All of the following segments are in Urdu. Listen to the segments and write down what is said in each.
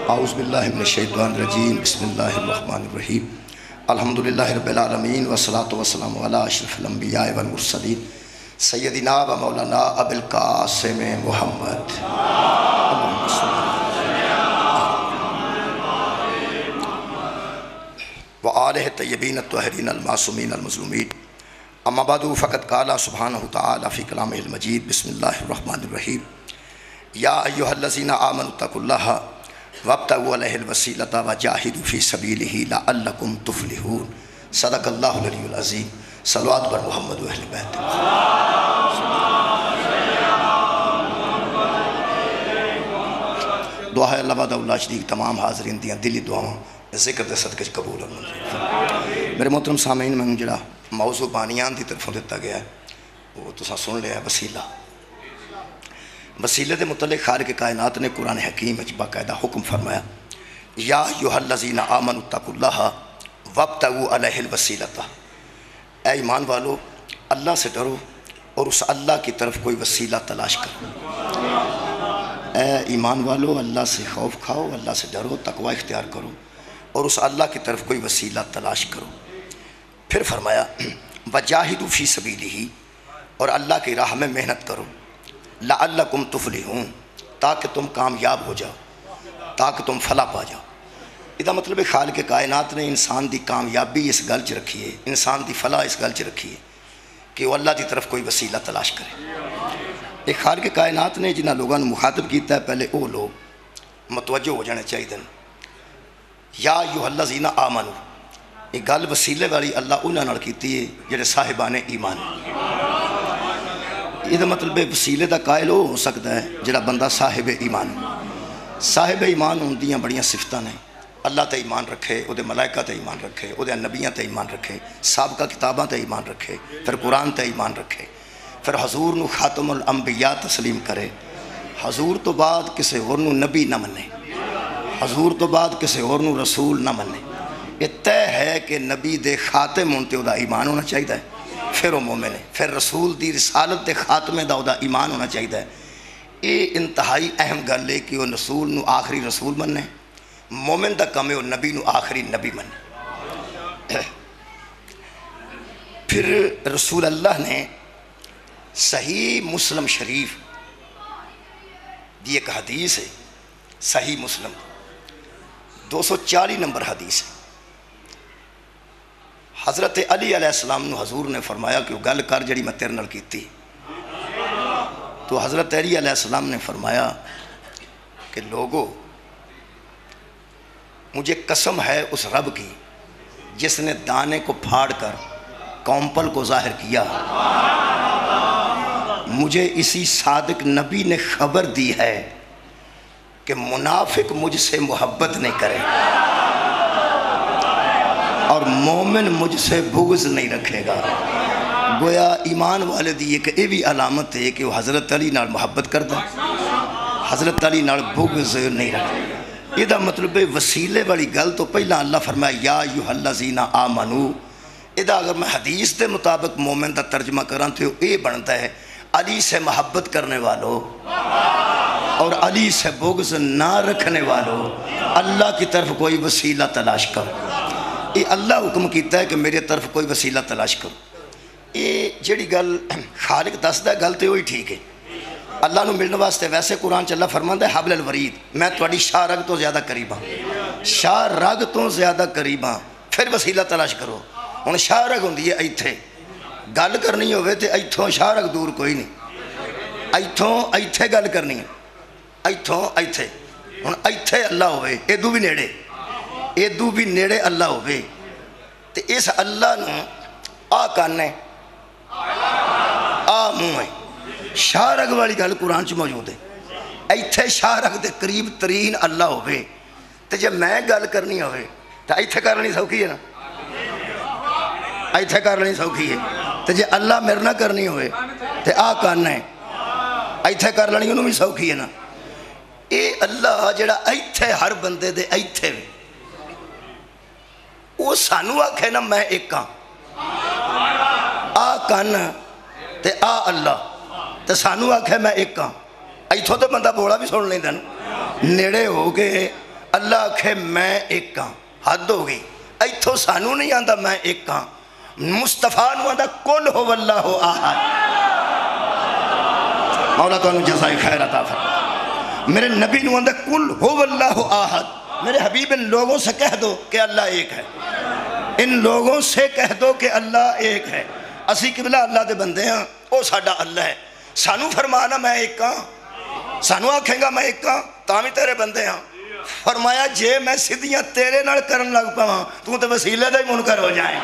اعوذ باللہ من الشیطان الرجیم بسم اللہ الرحمن الرحیم الحمدللہ رب العالمین والصلاة والسلام علی اشرف الانبیاء والمرسلین سیدنا و مولانا ابو القاسم محمد وآلہ الطیبین الطاہرین المعصومین المظلومین اما بعد فقد قال سبحانہ تعالی فی کلامہ المجید بسم اللہ الرحمن الرحیم یا ایہا الذین آمنوا اتقوا اللہ وابتغوا الیہ الوسیلۃ وجاہدوا فی سبیلہ لعلکم تفلحون صدق اللہ العلی العظیم صلوات بر محمد و اہل بیت دعا ہے اللہ وحدہ لا شریک تمام حاضرین دیاں دلی دعاواں ذکر دے صدقے قبول اور منظور میرے محترم سامعین میں جڑا موضوع بانیان دی طرفوں دیتا گیا ہے وہ تساں سن لیا ہے وسیلہ وسیلے دے متعلق خالق کائنات نے قرآن حکیم میں باقاعدہ حکم فرمایا یا ایھا الذین آمنوا اتقوا اللہ وابتغوا الیہ الوسیلۃ اے ایمان والو اللہ سے ڈرو اور اس اللہ کی طرف کوئی وسیلہ تلاش کرو اے ایمان والو اللہ سے خوف کھاؤ اللہ سے ڈرو تقوی اختیار کرو اور اس اللہ کی طرف کوئی وسیلہ تلاش کرو پھر فرمایا وجاہدوا فی سبیلہ اور اللہ کی راہ میں محنت کرو لعلکم تفلحون تاکہ تم کامیاب ہو جاؤ تاکہ تم فلاح پا جاؤ یہ مطلب خالق کائنات نے انسان دی کامیابی اس گل چ رکھی ہے انسان دی فلاح اس گل چ رکھی ہے کہ وہ اللہ دی طرف کوئی وسیلہ تلاش کرے یہ خالق کائنات نے جنہاں لوگوں نے مخاطب کیتا ہے پہلے وہ لوگ متوجہ ہو جانے چاہیے یا ایھا الذین آمنوا یہ گل وسیلے والی اللہ انہاں نال کیتی ہے جڑے صاحبان ایمان یہ مطلب وسیلے دا قائل ہو سکتا ہے جڑا بندہ صاحب ایمان ہوندیاں بڑیاں صفتاں نے اللہ تے ایمان رکھے او دے ملائکہ تے ایمان رکھے او دے نبیاں تے ایمان رکھے سابقہ کتاباں تے ایمان رکھے پھر قرآن تے ایمان رکھے پھر حضور نو خاتم الانبیاء تسلیم کرے حضور تو بعد کسے اور نو نبی نہ منے حضور تو بعد کسے اور نو رسول نہ منے یہ طے ہے کہ نبی دے خاتم ہون تے او دا ایمان ہونا چاہیے ہے پھر وہ مومن ہے پھر رسول دی رسالت دے خاتمے دا ایمان ہونا چاہیے ہے یہ انتہائی اہم گل ہے کہ وہ رسول نو آخری رسول مننے مومن دا کم ہے وہ نبی نو آخری نبی مننے پھر رسول اللہ نے صحیح مسلم شریف دی ایک حدیث ہے صحیح مسلم 240 نمبر حدیث ہے حضرت علی علیہ السلام نو حضور نے فرمایا کہ وہ گل کر جڑی میں تیرے نال کیتی تو حضرت علی علیہ السلام نے فرمایا کہ لوگو مجھے قسم ہے اس رب کی جس نے دانے کو پھاڑ کر کونپل کو ظاہر کیا مجھے اسی صادق نبی نے خبر دی ہے کہ منافق مجھ سے محبت نہیں کرے اور مومن مجھ سے بغض نہیں رکھے گا گویا ایمان والے دی ایک یہ بھی علامت ہے کہ وہ حضرت علی نال محبت کرتا حضرت علی نال بغض نہیں رکھے یہ مطلب وسیلے والی گل تو پہلا اللہ فرمایا یا ایھا الذین آمنوا یہ اگر میں حدیث دے مطابق مومن دا ترجمہ کراں تو یہ بنتا ہے علی سے محبت کرنے والوں اور علی سے بغض نہ رکھنے والوں اللہ کی طرف کوئی وسیلہ تلاش کرو یہ اللہ حکم کیتا ہے کہ میرے طرف کوئی وسیلہ تلاش کرو یہ جڑی گل خالق دسدا ہے گل تو وہی ٹھیک ہے اللہ نو ملنے واسطے ویسے قرآن چ اللہ فرماندا ہے حبل الورید میں تہاڈی شاہ رگ تو زیادہ قریب ہاں شاہ رگ تو زیادہ قریب ہاں پھر وسیلہ تلاش کرو ہن شاہ رگ ہوندی ہے ایتھے گل کرنی ہوے تے ایتھوں شاہ رگ دور کوئی نہیں ایتھوں ایتھے گل کرنی ہے ایتھوں ایتھے ہن ایتھے اللہ ہوے ادو بھی نیڑے ادو بھی نیڑے اللہ ہوئے تے اس اللہ نو آ کانے آ منہ ہے شاہ رگ والی گل قرآن چ موجود ہے ایتھے شاہ رگ دے قریب ترین اللہ ہوئے تے جب میں گل کرنی ہوئے تے ایتھے کر لینی سوکھی ہے نا ایتھے کر لینی سوکھی ہے تے جب اللہ میرے نہ کرنی ہوئے تے آ کانے ایتھے کر لینی انہوں بھی سوکھی ہے نا اے اللہ جڑا ایتھے ہر بندے دے ایتھے وہ سانو آکھے نا میں ایک ہاں آ کن تے آ اللہ تے سانو آکھے میں ایک ہاں ایتھوں تے بندہ بولا بھی سن لیں دن نیڑے ہو کے اللہ آکھے میں ایک ہاں، حد ہو گئی، ایتھوں سانو نہیں آندا میں ایک ہاں، مصطفیٰ نو آندا قل هو اللہ احد۔ مولا تو انہوں جزائے خیر عطا فرمائے۔ میرے نبی نو آندا قل هو اللہ احد۔ میرے حبیب ان لوگوں سے کہہ دو کہ اللہ ایک ہے، ان لوگوں سے کہہ دو کہ اللہ ایک ہے۔ اسی قبلہ اللہ دے بندے ہیں، او ساڈا اللہ ہے، سانو فرمانا میں ایک ہاں، سانو آکھیں گا میں ایک ہاں تاں تیرے بندے ہاں۔ فرمایا جے میں سدھیاں تیرے نال کرن لگ پاواں تو تے وسیلے دا ہی منکر ہو جائے،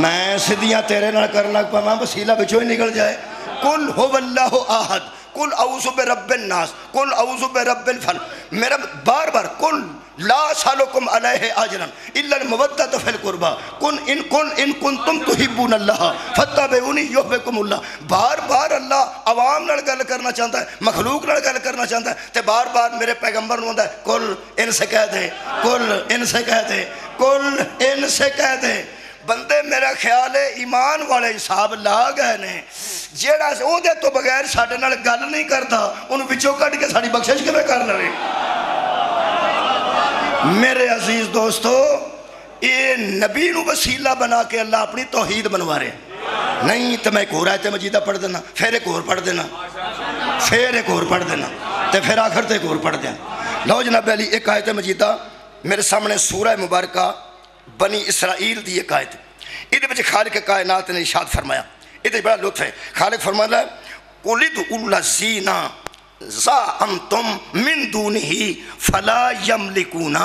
میں سدھیاں تیرے نال کرن لگ پاواں وسیلہ بچوں ہی نکل جائے۔ قل هو اللہ احد، قل اعوذ برب الناس، قل اعوذ برب الفلق۔ میرا بار بار قل لا سالکم علیہ اجرا الا المودۃ فی القربى، قل ان کنتم تحبون اللہ فاتبعونی یحببکم اللہ۔ بار بار اللہ عوام نال گل کرنا چاہتا ہے، مخلوق نال گل کرنا چاہتا ہے، تے بار بار میرے پیغمبر نوں ہوندا ہے قل ان سے کہہ دے، قل ان سے کہہ دے، قل ان سے کہہ دے۔ بندے میرا خیال ہے ایمان والے حساب لا گئے نے، جیڑا او دے تو بغیر ساڈے نال گل نہیں کرتا انہوں وچوں کڈ کے ساڈی بخشش کیویں کر لوے۔ میرے عزیز دوستو، یہ نبی نو وسیلہ بنا کے اللہ اپنی توحید بنوا رہے نہیں۔ تو میں ایک اور آیت مجیدہ پڑھ دینا، پھر ایک اور پڑھ دینا، پھر ایک اور پڑھ دینا، تو پھر آخر تو ایک اور پڑھ دینا۔ لو جناب علی، ایک آیت مجیدہ میرے سامنے سورہ مبارکہ بنی اسرائیل دی ایک آیت، یہ بچے خالق کائنات نے ارشاد فرمایا، یہ بڑا لطف ہے۔ خالق فرمایا قُلِ ادْعُوا الَّذِينَ زَعَمْتُم مِّن دُونِهِ فَلَا يَمْلِكُونَ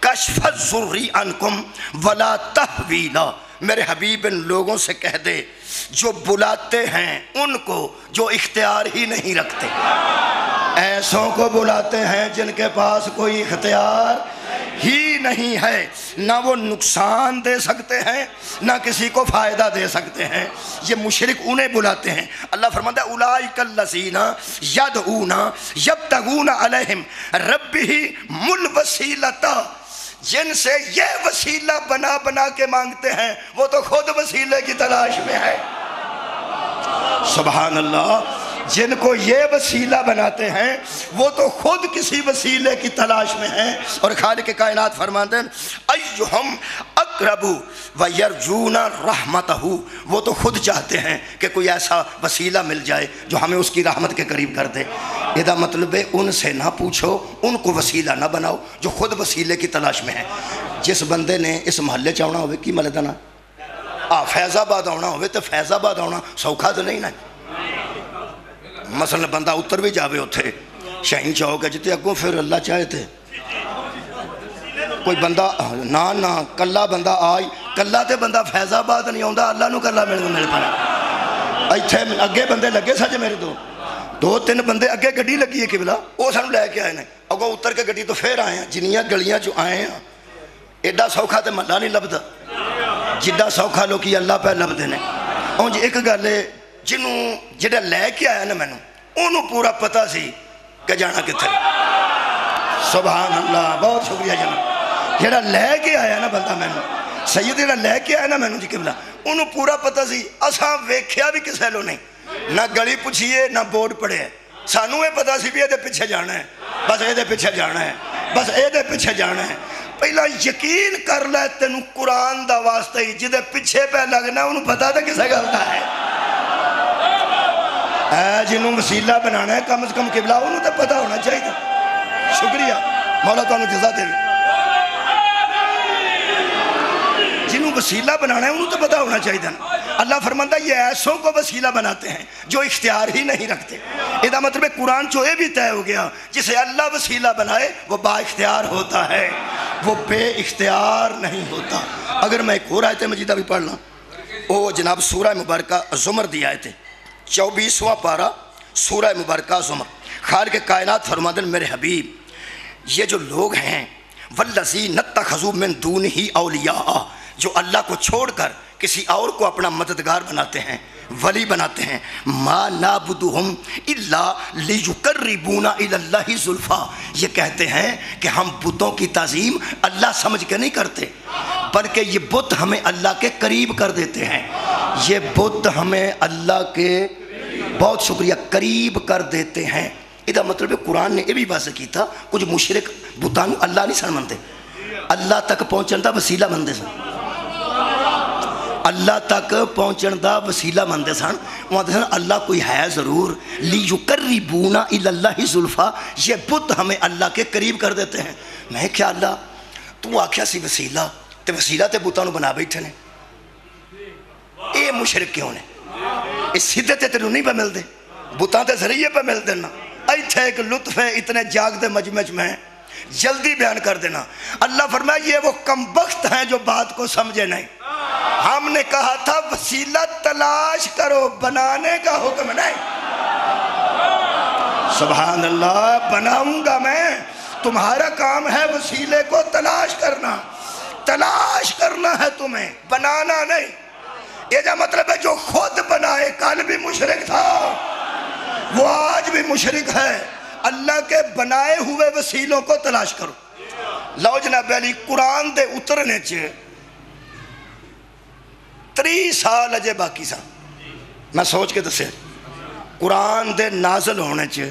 كَشْفَ الضُّرِّ عَنكُمْ وَلَا تَحْوِيلًا۔ میرے حبیب ان لوگوں سے کہہ دے جو بلاتے ہیں ان کو جو اختیار ہی نہیں رکھتے، ایسوں کو بلاتے ہیں جن کے پاس کوئی اختیار ہی نہیں ہے، نہ وہ نقصان دے سکتے ہیں نہ کسی کو فائدہ دے سکتے ہیں، یہ مشرک انہیں بلاتے ہیں۔ اللہ فرماتا ہے اولئک الذین یدعون یبتغون علیہم ربہم الوسیلۃ، جن سے یہ وسیلہ بنا بنا کے مانگتے ہیں وہ تو خود وسیلے کی تلاش میں ہے۔ سبحان اللہ، جن کو یہ وسیلہ بناتے ہیں وہ تو خود کسی وسیلے کی تلاش میں ہیں۔ اور خالق کائنات فرماتے ہیں ایہم اقرب ویرجون رحمتہ، وہ تو خود چاہتے ہیں کہ کوئی ایسا وسیلہ مل جائے جو ہمیں اس کی رحمت کے قریب کر دے۔ یہ مطلب ہے ان سے نہ پوچھو، ان کو وسیلہ نہ بناؤ جو خود وسیلے کی تلاش میں ہے۔ جس بندے نے اس محلے چاہنا ہوئے کی محلے دانا فیض آباد آنا ہوئے تو فیض آباد آنا سوکھا تو نہیں نا۔ مثلا بندہ اتر بھی جاوے اتھے شہین چوک ہے جتے اگوں پھر اللہ چاہے تھے کوئی بندہ نہ کلا بندہ آئی کلا تے بندہ فیض آباد نہیں آندا، اللہ نو کلا مل پانا۔ ایتھے اگے بندے لگے سجے میرے دو تین بندے اگے گڈی لگی ہے قبلہ، وہ سانو لے کے آئے نے، اگوں اتر کے گڈی تو پھر آئے ہیں۔ جنیاں گلیاں جو آئے ہیں ایڈا سوکھا تے محلہ نہیں لبدا جدہ سوکھا لوکی اللہ پہ لبدے نے۔ اور جی ایک گل ہے جنوں جڑا لے کے آیا نا مینوں انہوں پورا پتہ سی کہ جانا کتنے۔ سبحان اللہ، بہت شکریہ جناب۔ جڑا لے کے آیا نا بندہ مینوں، سید جڑا لے کے آیا نا مینوں جی قبلہ، انہوں پورا پتہ سی اساں ویکھیا بھی کسے لو نہیں، نہ گلی پوچھیے نہ بورڈ پڑھے ہے، سانوں یہ پتہ سی بھی یہ دے پیچھے جانا ہے، بس یہ دے پیچھے جانا ہے، بس یہ دے پیچھے جانا ہے۔ پہلا یقین کر لے تینوں قرآن دا واسطہ ہی جدے پیچھے پہ لگنا انہوں پتہ تھا کسے گلتا ہے۔ جنہوں وسیلہ بنانا ہے کم از کم قبلہ انہوں تو پتہ ہونا چاہیے۔ شکریہ مولا تو انہوں جزا دے، جنہوں وسیلہ بنانا ہے انہوں تو پتہ ہونا چاہیے۔ اللہ فرماتا ہے یہ ایسوں کو وسیلہ بناتے ہیں جو اختیار ہی نہیں رکھتے۔ یہ مطلب ہے قرآن چوئے بھی طے ہو گیا جسے اللہ وسیلہ بنائے وہ با اختیار ہوتا ہے، وہ بے اختیار نہیں ہوتا۔ اگر میں ایک اور آیت مجیدہ بھی پڑھ لوں، وہ جناب سورہ مبارکہ زمر دی آیت ہے، 24واں پارہ سورہ مبارکہ زمر۔ خالق کائنات فرماتے ہیں میرے حبیب یہ جو لوگ ہیں والذین اتخذوا من دونہ اولیاء، جو اللہ کو چھوڑ کر کسی اور کو اپنا مددگار بناتے ہیں، ولی بناتے ہیں، ما نعبدہم الا لیقربونا الی اللہ زلفیٰ، یہ کہتے ہیں کہ ہم بتوں کی تعظیم اللہ سمجھ کے نہیں کرتے بلکہ یہ بت ہمیں اللہ کے قریب کر دیتے ہیں، یہ بت ہمیں اللہ کے بہت شکریہ قریب کر دیتے ہیں۔ یہ مطلب ہے قرآن نے یہ بھی واضح کیتا کچھ مشرک بتاں اللہ نہیں سن منتے، اللہ تک پہنچن دا وسیلہ منتے سن، اللہ تک پہنچن دا وسیلہ منتے سن، وہ آتے سن اللہ کوئی ہے ضرور، لیقربونا الی اللہ زلفا، یہ بت ہمیں اللہ کے قریب کر دیتے ہیں۔ میں کیا اللہ تو آکھیا سی وسیلہ تے وسیلہ تے بتاں بنا بیٹھے نے، اے مشرک کیوں نے؟ اس سیدھے تے تینوں نہیں پہ مل دے، بتاں تے ذریعے پہ مل دینا۔ ایتھے ایک لطف ہے اتنے جاگ دے مجمع میں، جلدی بیان کر دینا۔ اللہ فرمایا یہ وہ کم بخت ہیں جو بات کو سمجھے نہیں، ہم نے کہا تھا وسیلہ تلاش کرو، بنانے کا حکم نہیں۔ سبحان اللہ، بناؤں گا میں، تمہارا کام ہے وسیلے کو تلاش کرنا، تلاش کرنا ہے تمہیں، بنانا نہیں۔ یہ جا مطلب ہے جو خود بنائے، کل بھی مشرک تھا وہ آج بھی مشرک ہے۔ اللہ کے بنائے ہوئے وسیلوں کو تلاش کرو۔ لو جناب علی قرآن دے اترنے چھے 3 سال اجے باقی سا، میں سوچ کے دسے قرآن دے نازل ہونے چھے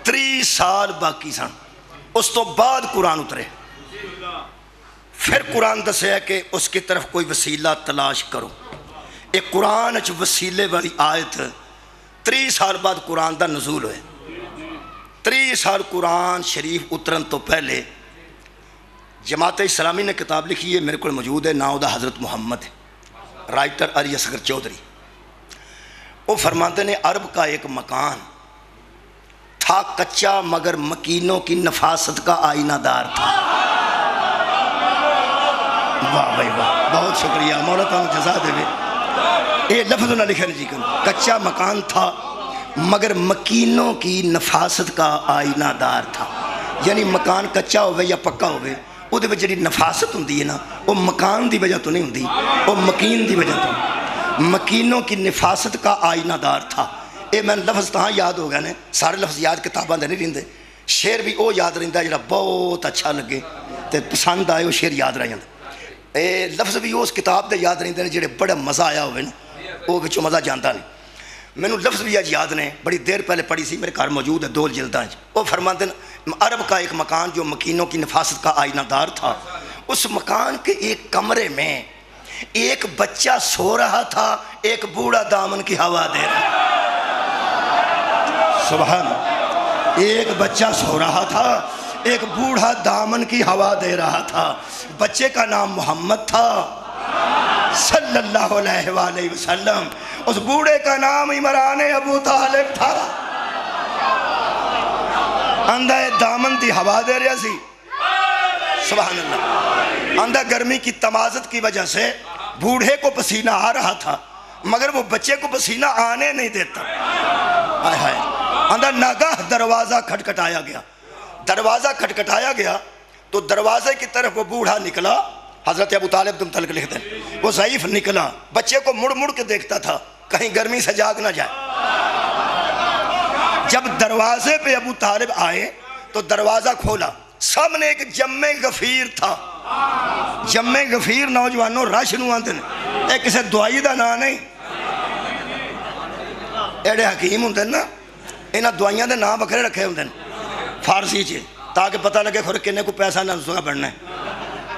3 سال باقی سا، اس تو بعد قرآن اترے، پھر قرآن دسے ہے کہ اس کی طرف کوئی وسیلہ تلاش کرو۔ ایک قرآن اچھ وسیلے والی آیت 3 سال بعد قرآن دا نزول ہوئے۔ 3 سال قرآن شریف اترن تو پہلے جماعت اسلامی نے کتاب لکھی ہے، میرے کو موجود ہے، ناؤ دا حضرت محمد ہے، رائٹر علی اصغر چودھری۔ وہ فرماتے ہیں عرب کا ایک مکان تھا کچا مگر مکینوں کی نفاست کا آئینہ دار تھا۔ واہ بھائی واہ، بہت شکریہ مولا تعالیٰ جزا دے بے۔ یہ لفظ نہ لکھے جی کن، کچا مکان تھا مگر مکینوں کی نفاست کا آئینہ دار تھا، یعنی مکان کچا ہوئے یا پکا ہوئے وہ دے وجہ نفاست ہوں دی ہے نا، وہ مکان دی وجہ تو نہیں ہوں دی، وہ مکین دی وجہ تو، مکینوں کی نفاست کا آئینہ دار تھا۔ اے میں لفظ تہاں یاد ہو گیا نے، سارے لفظ یاد کتاباں دے نہیں رہندے، شعر بھی او یاد رہندہ جڑا بہت اچھا لگے تے پسند آئے وہ شعر یاد رہ جاندے، اے لفظ بھی اس کتاب دے یاد رہندے نے جڑے بڑا مزہ آیا ہوئے نا، وہ بچوں مزہ جانتا نہیں۔ میں نے لفظ بھی آج یاد نے، بڑی دیر پہلے پڑھی سی، میرے گھر موجود ہے 2 جلداں۔ وہ فرماتے ہیں عرب کا ایک مکان جو مکینوں کی نفاست کا آئینہ دار تھا، اس مکان کے ایک کمرے میں ایک بچہ سو رہا تھا، ایک بوڑھا دامن کی ہوا دے رہا۔ سبحان، ایک بچہ سو رہا تھا، ایک بوڑھا دامن کی ہوا دے رہا تھا۔ بچے کا نام محمد تھا صلی اللہ علیہ وآلہ وسلم، اس بوڑھے کا نام عمران ابو طالب تھا۔ اندھا دامن دی ہوا دے رہا سی، سبحان اللہ۔ اندھا گرمی کی تمازت کی وجہ سے بوڑھے کو پسینہ آ رہا تھا مگر وہ بچے کو پسینہ آنے نہیں دیتا۔ اندھا ناگاہ دروازہ کھٹکھٹایا گیا، دروازہ کھٹکھٹایا گیا تو دروازے کی طرف وہ بوڑھا نکلا، حضرت ابو طالب تم تلک لکھ دیں، وہ ضعیف نکلا، بچے کو مڑ مڑ کے دیکھتا تھا کہیں گرمی سے جاگ نہ جائے۔ جب دروازے پہ ابو طالب آئے تو دروازہ کھولا، سامنے ایک جمع غفیر تھا۔ جمع غفیر نوجوانوں رش نو آندے نے، ایک کسے دعائی دا نا نہیں، ایڈے حکیم ہوندے نا، انہاں دعائیاں دے نا بکھرے رکھے ہوندے فارسی چھے تاکہ پتہ لگے خور کنے کو پیسہ نہ سکا بڑھنا ہے۔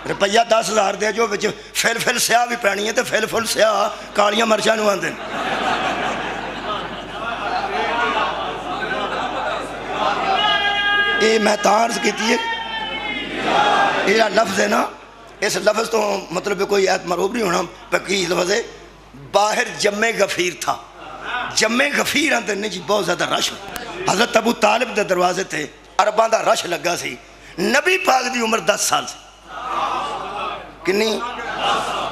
روپیہ 10,000 دے جو بچے فیل فیل سیاہ بھی پہنی ہے تو فیل فیل سیاہ کالیاں مرچاں نو آندے اے میں تارز کیتی ہے، یہ لفظ ہے نا، اس لفظ تو مطلب کوئی ایت مروب نہیں ہونا، پکی لفظ ہے، باہر جمع غفیر تھا، جمع غفیر آندے نہیں جی بہت زیادہ رش، حضرت ابو طالب دے دروازے تھے، عربان دا رش لگا سی، نبی پاک دی عمر 10 سال سے، کنی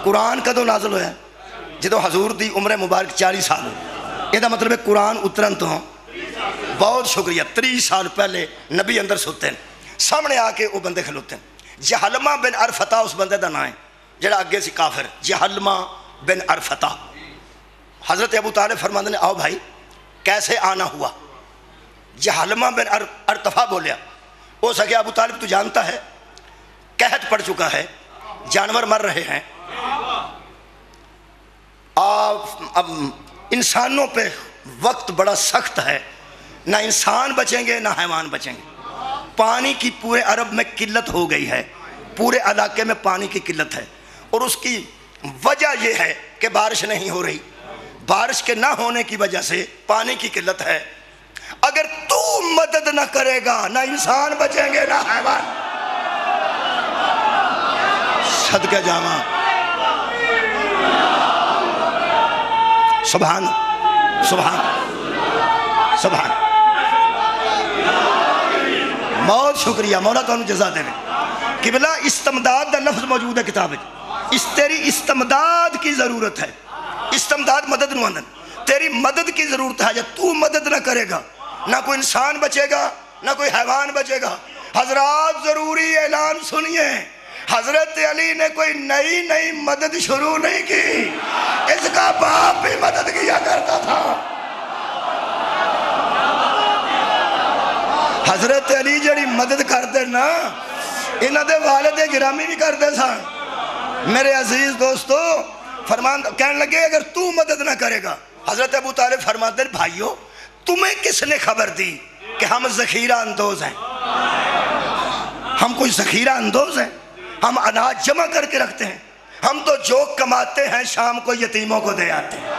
قرآن کدو نازل ہویا جدو حضور دی عمر مبارک 40 سال ہوئی، یہ دا مطلب ہے قرآن اترن تو ہوں، بہت شکریہ، 30 سال پہلے نبی اندر سوتے ہیں، سامنے آکے وہ بندے کھلوتے ہیں، جہلمہ بن عرفتہ اس بندے دا نام ہے، جڑا آگے سی کافر، جہلمہ بن عرفتہ۔ حضرت ابو طالب فرماندے نے آؤ بھائی کیسے آنا ہوا؟ جہلمہ بن عرفتہ بولیا، ہو سکے ابو طالب تو جانتا ہے قحط پڑ چکا ہے، جانور مر رہے ہیں، اب انسانوں پہ وقت بڑا سخت ہے، نہ انسان بچیں گے نہ حیوان بچیں گے۔ پانی کی پورے عرب میں قلت ہو گئی ہے، پورے علاقے میں پانی کی قلت ہے، اور اس کی وجہ یہ ہے کہ بارش نہیں ہو رہی۔ بارش کے نہ ہونے کی وجہ سے پانی کی قلت ہے۔ اگر تو مدد نہ کرے گا نہ انسان بچیں گے نہ حیوان۔ صدقہ جاواں، سبحان سبحان سبحان۔ بہت شکریہ مولا، تو جزا دے قبلہ۔ استمداد دا لفظ موجود ہے کتاب، اس تیری استمداد کی ضرورت ہے۔ استمداد مدد نو اندن، تیری مدد کی ضرورت ہے۔ جب تو مدد نہ کرے گا نہ کوئی انسان بچے گا نہ کوئی حیوان بچے گا۔ حضرات ضروری اعلان سنیے، حضرت علی نے کوئی نئی مدد شروع نہیں کی، اس کا باپ بھی مدد کیا کرتا تھا۔ حضرت علی جڑی مدد کرتے نا، انہاں دے والد گرامی بھی کرتے سن۔ میرے عزیز دوستو، فرمان کہنے لگے اگر تو مدد نہ کرے گا، حضرت ابو طالب فرماتے ہیں بھائیو تمہیں کس نے خبر دی کہ ہم ذخیرہ اندوز ہیں؟ ہم کوئی ذخیرہ اندوز ہیں؟ ہم اناج جمع کر کے رکھتے ہیں۔ ہم تو جو کماتے ہیں شام کو یتیموں کو دے آتے ہیں،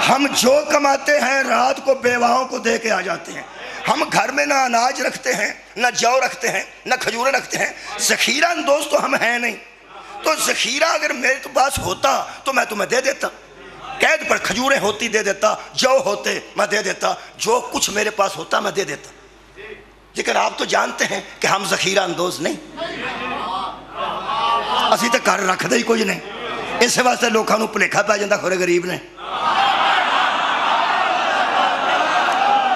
ہم جو کماتے ہیں رات کو بیواؤں کو دے کے آ جاتے ہیں۔ ہم گھر میں نہ اناج رکھتے ہیں نہ جو رکھتے ہیں نہ کھجوریں رکھتے ہیں۔ ذخیرہ اندوز تو ہم ہیں نہیں۔ تو ذخیرہ اگر میرے پاس ہوتا تو میں تمہیں دے دیتا، قید پر کھجوریں ہوتی دے دیتا، جو ہوتے میں دے دیتا، جو کچھ میرے پاس ہوتا میں دے دیتا۔ لیکن آپ تو جانتے ہیں کہ ہم ذخیرہ اندوز نہیں، اسی تے گھر رکھ دے ہی کوئی نہیں۔ اس واسطے لوگوں کو بھلیکھا پی جاتا کھورے غریب نے۔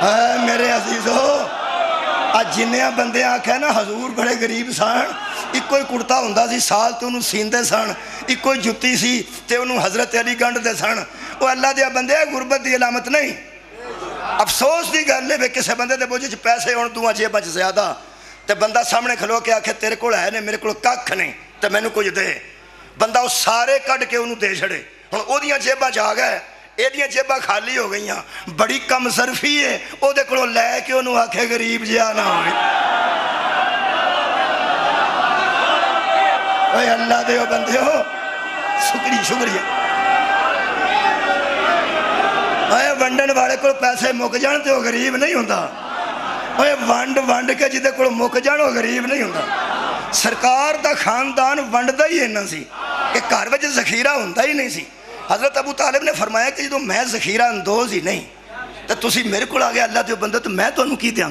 اے میرے عزیزو، آج جنیاں بندے آکھے نا حضور بڑے غریب سن، ایک کوئی کرتا ہوندہ سی سال تو انہوں سیندے سن، ایک کوئی جتی سی تے انہوں حضرت علی گنڈ دے سن۔ وہ اللہ دے بندے غربت دی علامت نہیں۔ افسوس دی گل ہے کسے بندے دے بوجھے پیسے ہون تو جے بچ زیادہ تے بندہ سامنے کھلو کے آکھے تیرے کول ہے نے میرے کول ککھ نہیں تے مینوں کچھ دے، بندہ وہ سارے کڈ کے انہوں دے چھڑے۔ ہن او دیاں جیباں چ آ گئے، اے دیاں جیباں خالی ہو گئیاں، بڑی کم صرفی ہے، او دے کولوں لے کے انہوں آکھے غریب جہا نہ ہوئے۔ اے اللہ دے بندے ہو، شکریہ۔ اے ونڈن والے کو پیسے مک جان تے وہ غریب نہیں ہوندہ۔ اے ونڈ کے جدے کو مک جان وہ غریب نہیں ہوندہ۔ سرکار دا خاندان ونڈ دا ہی اینا سی کہ گھر وچ ذخیرہ ہوندہ ہی نہیں سی۔ حضرت ابو طالب نے فرمایا کہ جدو میں ذخیرہ اندوز ہی نہیں تو تسی میرے کو آ گیا اللہ دے بندے تو میں تو انہوں کی دیاں۔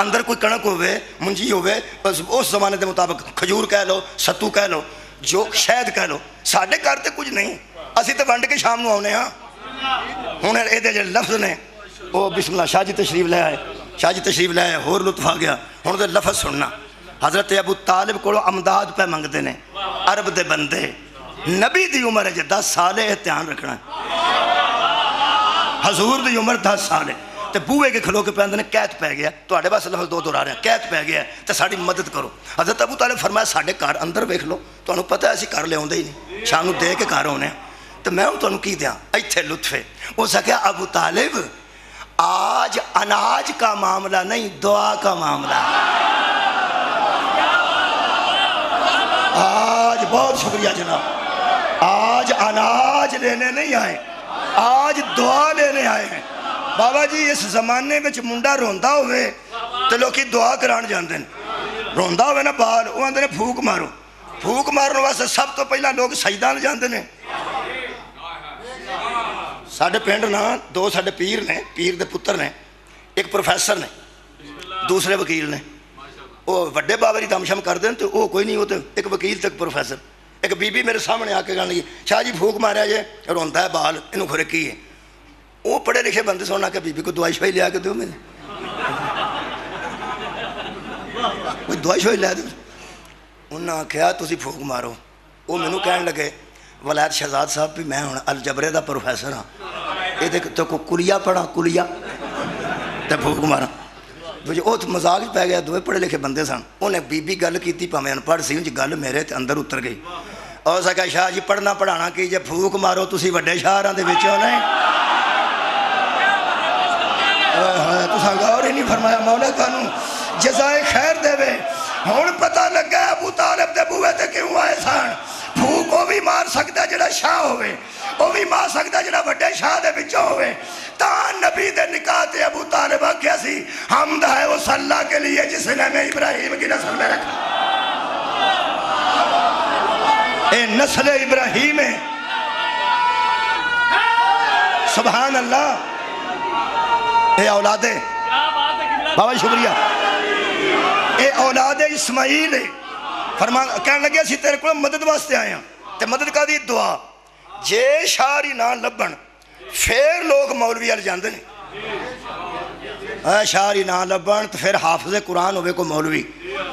اندر کوئی کنک ہوئے منجی ہوئے بس اس زمانے دے مطابق کھجور کہہ لو، ستو کہہ لو، جو شہد کہہ لو، ساڑھے کرتے کچھ نہیں، اسی تے ونڈ کے شام نو آنے ہاں۔ ہوں اے دے جو لفظ نے وہ بسم اللہ شاہ جی تشریف لے آئے، شاہ جی تشریف لے آئے، اور لطف آ گیا۔ ہوں دے لفظ سننا، حضرت ابو طالب کو امداد پہ منگتے نے، عرب دے بندے، نبی دی عمر ہے 10 سال ہے، دھیان رکھنا ہے، حضور دی عمر 10 سال ہے، تے بوئے کے کھلو کے پہ اندر قید پہ گیا، تو آڑے باس لفظ دو آ رہے ہیں، قید پہ گیا ہے تو ساڑھی مدد کرو۔ حضرت ابو طالب فرمایا ساڑھے کار اندر بیکھ لو، تو انہوں پتہ ہے ایسی کار لے ہوندے ہی نہیں، شام نو دے کے کار ہونے ہیں، تو میں تو انہوں کی دیا ایتھے لطف ہے۔ وہ سکیا ابو طالب آج اناج کا معاملہ نہیں دعا کا معاملہ ہے۔ آج بہت شکریہ جناب، آج اناج لینے نہیں آئے، آج دعا لینے آئے ہیں۔ بابا جی اس زمانے میں منڈا روندہ ہوئے تو لوگ کی دعا کران جاندے ہیں، روندہ ہوئے نا بال وہ اندر پھوک مارو، پھوک مارنے واسطے سب تو پہلا لوگ سجدان جاندے ہیں۔ ساڑھے پینڈ نا دو ساڑھے پیر نے، پیر دے پتر نے، ایک پروفیسر نے، دوسرے وکیل نے، وہ وڈے باوری دمشم کر دیں تو وہ کوئی نہیں ہوتے، ایک وکیل تک پروفیسر۔ ایک بی بی میرے سامنے آ کے کہنے لگی شاہ جی پھوک ماریا جے روندا ہے بال انہوں کھرے کی ہے۔ وہ پڑھے لکھے بندے سونا کہ بی بی کو دوائی شوائی لیا کے دو میں کوئی دوائی شوائی لیا دو۔ انہوں نے کہا تسی پھوک مارو۔ وہ میں کہنے لگے ولایت شہزاد صاحب بھی میں ہوں الجبرے دا پروفیسر ہاں، یہ دیکھ تو کو کلیا پڑھا کلیا تے پھوک مارا۔ وہ مزاق پہ گیا، دوے پڑھے لکھے بندے سن، انہیں بی بی گل کیتی پا میں ان پڑھ سی انج گل میرے تے اندر اتر گئی۔ اور سکا شاہ جی پڑھنا پڑھانا کی جے پھوک مارو تسی وڈے شہراں دے وچ ہو نہیں، تسا غور ہی نہیں فرمایا مولا تانوں جزائے خیر دے وے ہن پتہ لگا ابو طالب دے بوئے تے کیوں آئے سن پھوک وہ بھی مار سکتا جڑا شاہ ہوئے وہ بھی مار سکتا جڑا بڑے شاہ دے بچوں ہوئے تاں نبی دے نکاح تے ابو طالب آکھیا سی حمد ہے اس اللہ کے لیے جس نے میں ابراہیم کی نسل میں رکھا اے نسل ابراہیم ہے سبحان اللہ اے اولاد بابا شکریہ اے اولاد اسماعیل ہے کہنے لگے اسی تیرے کو مدد واسطے آئے ہیں تے مدد کا دی دعا جے شاری نہ لبن پھر لوگ مولوی علی جاندے نے شاری نہ لبن تو پھر حافظ قرآن ہوئے کو مولوی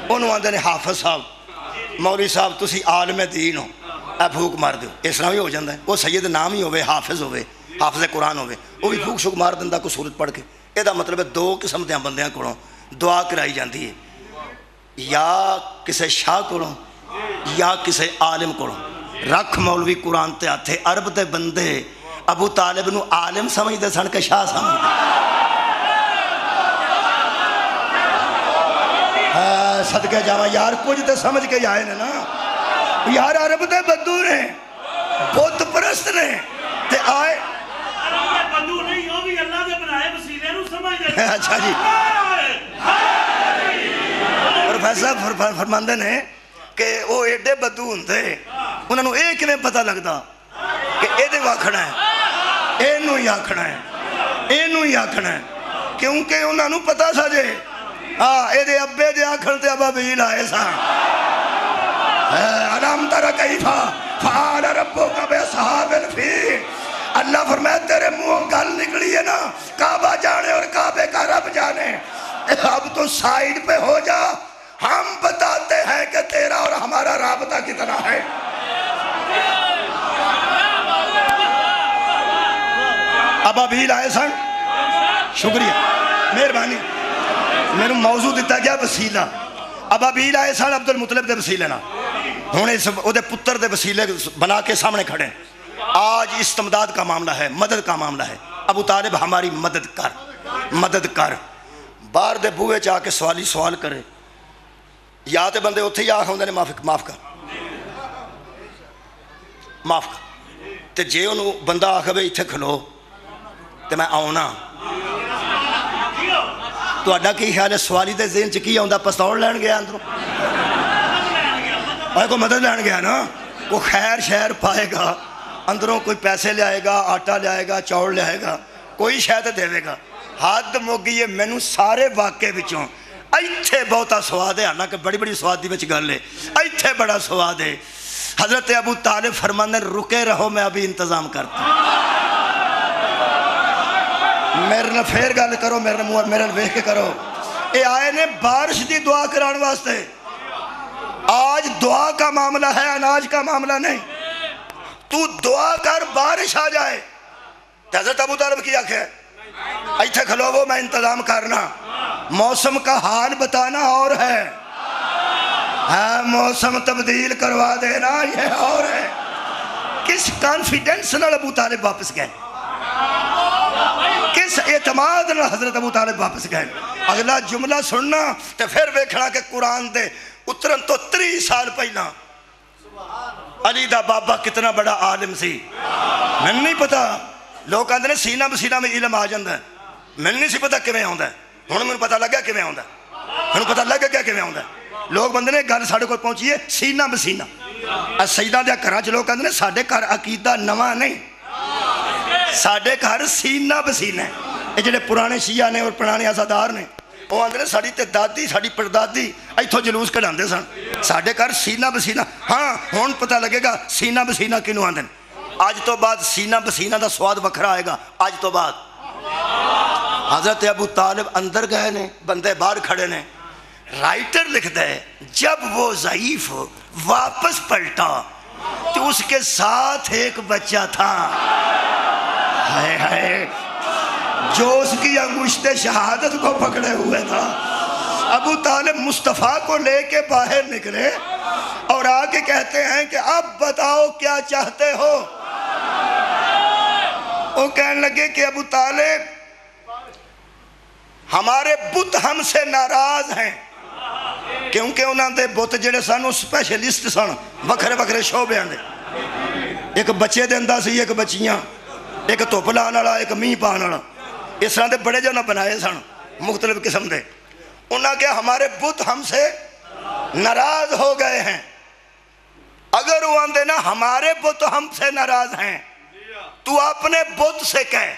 انہوں آندے نے حافظ صاحب مولوی صاحب تسی عالم دین ہو اے بھوک مار دیو اس طرح بھی ہو جاندہ ہے وہ سید نام ہی ہوئے حافظ قرآن ہوئے وہ بھی بھوک شک مار دندہ کو سورت پڑھ کے یہ دا مطلب ہے دو قسم دیاں بندیاں کڑوں دعا کرائی جاندی ہے یا کسے شاہ کڑوں یا کسے عالم کڑوں رکھ مولوی قرآن تے آتے عرب دے بندے ابو طالب نو عالم سمجھ دے سن کے شاہ سمجھ دے صدقے جاوہ یار کچھ تے سمجھ کے جائے نا یار عرب دے بدو نے بت پرست نے تے آئے بدو نہیں ہو بھی اللہ دے بنائے وسیلے نو سمجھ دے اچھا جی پروفیسر فرماندے نے کہ وہ ایڈے بدو ہوندے انہوں نے ایک میں پتہ لگتا کہ ایدے واکھنا ہے اینو ہی آکھنا ہے کیونکہ انہوں نے پتہ ساجے ایدے ابے دے آکھن تے ابا بیل آئے سا علام ترہ کیفا فعال ربو کا بے صحاب الفیل اللہ فرمائے تیرے منہ گل نکلی ہے نا کعبہ جانے اور کعبے کا رب جانے اب تو سائیڈ پہ ہو جا ہم بتاتے ہیں کہ تیرا اور ہمارا رابطہ کتنا ہے ابا بیل آئے سن شکریہ مہربانی میرے موضوع دیتا گیا وسیلہ ابا بیل آئے سن عبد المطلب دے وسیلے نا ہونے دے پتر دے وسیلے بنا کے سامنے کھڑے آج استمداد کا معاملہ ہے مدد کا معاملہ ہے ابو طالب ہماری مدد کر باہر دے بوئے چاہ کے سوالی سوال کرے یا تے بندے اتھے یا ہوندے نے معاف کر تے جے انہوں بندہ آکھے بے اتھے کھلو تے میں آؤنا تو اڈا کی خیال ہے سوالی دے ذہن چکی ہوندہ پستول لین گیا اندروں اور کوئی مدد لین گیا نا وہ خیر شہر پائے گا اندروں کوئی پیسے لے آئے گا آٹا لے آئے گا چاول لے آئے گا کوئی شاید دے گا حد موگی یہ میں نو سارے واقعے بچوں ایتھے بہتا سواد ہے حالانکہ بڑی بڑی سواد دی بچ گل ہے ایتھے بڑا سواد ہے حضرت ابو طالب فرمانے رکے رہو میں ابھی انتظام کرتا میرے نے پھر گل کرو میرے نے ویکھ کے کرو اے آئے نے بارش دی دعا کران واسطے آج دعا کا معاملہ ہے اناج کا معاملہ نہیں تو دعا کر بارش آ جائے حضرت ابو طالب کی آنکھ ہے ایتھے کھلو وہ میں انتظام کرنا موسم کا حال بتانا اور ہے موسم تبدیل کروا دینا یہ اور ہے کس کانفیڈنس نال ابو طالب واپس گئے کس اعتماد نال حضرت ابو طالب واپس گئے اگلا جملہ سننا تے پھر ویکھنا کہ قرآن دے اترن تو 30 سال پہلا علی دا بابا کتنا بڑا عالم سی میں نہیں پتا لوگ کہتے ہیں سینہ بسینہ میں علم آ جاندہ ہے میں نہیں سی پتا کیویں آندا ہے ہن مینوں پتا لگا کیویں آندا ہے ہن پتا لگا کیویں آندا ہے لوگ بندے نے گل ساڈے کول پہنچی ہے سینہ بسینہ سیداں دے گھراں چ لوگ کہندے نے ساڈے گھر عقیدہ نواں نہیں ساڈے گھر سینہ بسینہ ہے یہ جڑے پرانے شیعہ نے اور پرانے عزادار نے وہ آندے نے ساڈی تے دادی ساڈی پردادی ایتھوں جلوس کڈاندے سن ساڈے گھر سینہ بسینہ ہاں ہن پتہ لگے گا سینہ بسینہ کینوں آندے آج تو بعد سینہ بسینہ دا سواد وکھرا آئے گا آج تو بعد حضرت ابو طالب اندر گئے نے بندے باہر کھڑے نے رائٹر لکھتا ہے جب وہ ضعیف واپس پلٹا تو اس کے ساتھ ایک بچہ تھا ہائے ہائے جو اس کی انگشت شہادت کو پکڑے ہوئے تھا ابو طالب مصطفیٰ کو لے کے باہر نکلے اور آگے کہتے ہیں کہ اب بتاؤ کیا چاہتے ہو وہ کہنے لگے کہ ابو طالب ہمارے بت ہم سے ناراض ہیں کیونکہ انہوں نے بت جڑے سانو سپیشلسٹ سن وکھرے وکھرے شعبے دے ایک بچے دیندا سی ایک بچیاں ایک دھوپ لان والا ایک میਂਹ پان والا اس طرح دے بڑے جو بنائے سن مختلف قسم دے انہوں نے کہا ہمارے بت ہم سے ناراض ہو گئے ہیں اگر وہ آندے نا ہمارے بت ہم سے ناراض ہیں تو اپنے بت سے کہے